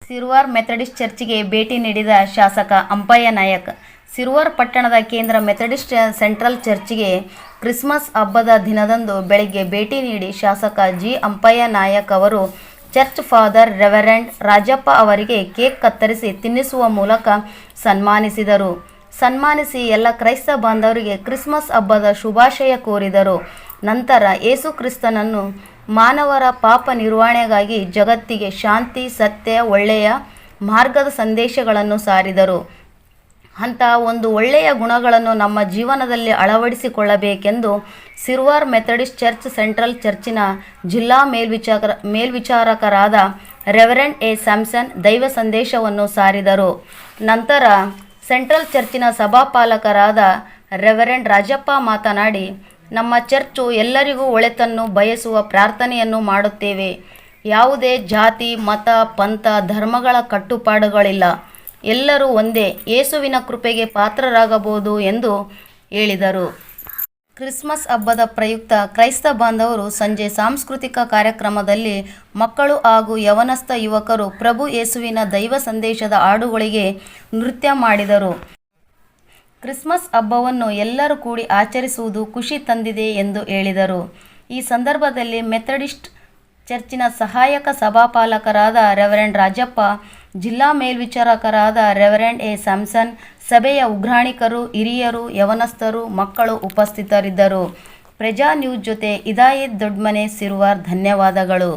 Siruvar Methodist ಚರ್ಚಿಗೆ ಭೇಟಿ ನೀಡಿದ ಶಾಸಕ ಅಂಪಯ್ಯ ನಾಯಕ್. ಸಿರುವಾರ್ ಪಟ್ಟಣದ ಕೇಂದ್ರ ಮೆಥಡಿಸ್ಟ್ ಸೆಂಟ್ರಲ್ ಚರ್ಚಿಗೆ ಕ್ರಿಸ್ಮಸ್ ಹಬ್ಬದ ದಿನದಂದು ಬೆಳಗ್ಗೆ ಭೇಟಿ ನೀಡಿ ಶಾಸಕ ಜಿ. ಅಂಪಯ್ಯ ನಾಯಕ್ ಅವರು ಚರ್ಚ್ ಫಾದರ್ ರೆವರೆಂಡ್ ರಾಜಪ್ಪ ಅವರಿಗೆ ಕೇಕ್ ಕತ್ತರಿಸಿ ತಿನ್ನಿಸುವ ಮೂಲಕ ಸನ್ಮಾನಿಸಿದರು. ಸನ್ಮಾನಿಸಿ ಎಲ್ಲ ಕ್ರೈಸ್ತ ಬಾಂಧವರಿಗೆ ಕ್ರಿಸ್ಮಸ್ ಹಬ್ಬದ ಶುಭಾಶಯ ಕೋರಿದರು. ನಂತರ ಯೇಸು ಕ್ರಿಸ್ತನನ್ನು ಮಾನವರ ಪಾಪ ನಿರ್ವಹಣೆಗಾಗಿ ಜಗತ್ತಿಗೆ ಶಾಂತಿ, ಸತ್ಯ, ಒಳ್ಳೆಯ ಮಾರ್ಗದ ಸಂದೇಶಗಳನ್ನು ಸಾರಿದರು. ಅಂತಹ ಒಂದು ಒಳ್ಳೆಯ ಗುಣಗಳನ್ನು ನಮ್ಮ ಜೀವನದಲ್ಲಿ ಅಳವಡಿಸಿಕೊಳ್ಳಬೇಕೆಂದು ಸಿರುವಾರ್ ಮೆಥಡಿಸ್ಟ್ ಚರ್ಚ್ ಸೆಂಟ್ರಲ್ ಚರ್ಚಿನ ಜಿಲ್ಲಾ ಮೇಲ್ವಿಚಾರಕರಾದ ರೆವರೆಂಡ್ ಎ. ಸ್ಯಾಮ್ಸನ್ ದೈವ ಸಂದೇಶವನ್ನು ಸಾರಿದರು. ನಂತರ ಸೆಂಟ್ರಲ್ ಚರ್ಚಿನ ಸಭಾಪಾಲಕರಾದ ರೆವರೆಂಡ್ ರಾಜಪ್ಪ ಮಾತನಾಡಿ, ನಮ್ಮ ಚರ್ಚು ಎಲ್ಲರಿಗೂ ಒಳಿತನ್ನು ಬಯಸುವ ಪ್ರಾರ್ಥನೆಯನ್ನು ಮಾಡುತ್ತೇವೆ. ಯಾವುದೇ ಜಾತಿ, ಮತ, ಪಂಥ, ಧರ್ಮಗಳ ಕಟ್ಟುಪಾಡುಗಳಿಲ್ಲ. ಎಲ್ಲರೂ ಒಂದೇ ಯೇಸುವಿನ ಕೃಪೆಗೆ ಪಾತ್ರರಾಗಬಹುದು ಎಂದು ಹೇಳಿದರು. ಕ್ರಿಸ್ಮಸ್ ಹಬ್ಬದ ಪ್ರಯುಕ್ತ ಕ್ರೈಸ್ತ ಬಾಂಧವರು ಸಂಜೆ ಸಾಂಸ್ಕೃತಿಕ ಕಾರ್ಯಕ್ರಮದಲ್ಲಿ ಮಕ್ಕಳು ಹಾಗೂ ಯವನಸ್ಥ ಯುವಕರು ಪ್ರಭು ಯೇಸುವಿನ ದೈವ ಸಂದೇಶದ ಹಾಡುಗಳಿಗೆ ನೃತ್ಯ ಮಾಡಿದರು. ಕ್ರಿಸ್ಮಸ್ ಹಬ್ಬವನ್ನು ಎಲ್ಲರೂ ಕೂಡಿ ಆಚರಿಸುವುದು ಖುಷಿ ತಂದಿದೆ ಎಂದು ಹೇಳಿದರು. ಈ ಸಂದರ್ಭದಲ್ಲಿ ಮೆಥಡಿಸ್ಟ್ ಚರ್ಚಿನ ಸಹಾಯಕ ಸಭಾಪಾಲಕರಾದ ರೆವರೆಂಡ್ ರಾಜಪ್ಪ, ಜಿಲ್ಲಾ ಮೇಲ್ವಿಚಾರಕರಾದ ರೆವರೆಂಡ್ ಎ. ಸ್ಯಾಮ್ಸನ್, ಸಭೆಯ ಉಗ್ರಾಣಿಕರು, ಹಿರಿಯರು, ಯವನಸ್ಥರು, ಮಕ್ಕಳು ಉಪಸ್ಥಿತರಿದ್ದರು. ಪ್ರಜಾ ನ್ಯೂಸ್ ಜೊತೆ ಇದಾಯತ್ ದೊಡ್ಮನೆ, ಸಿರುವಾರ್. ಧನ್ಯವಾದಗಳು.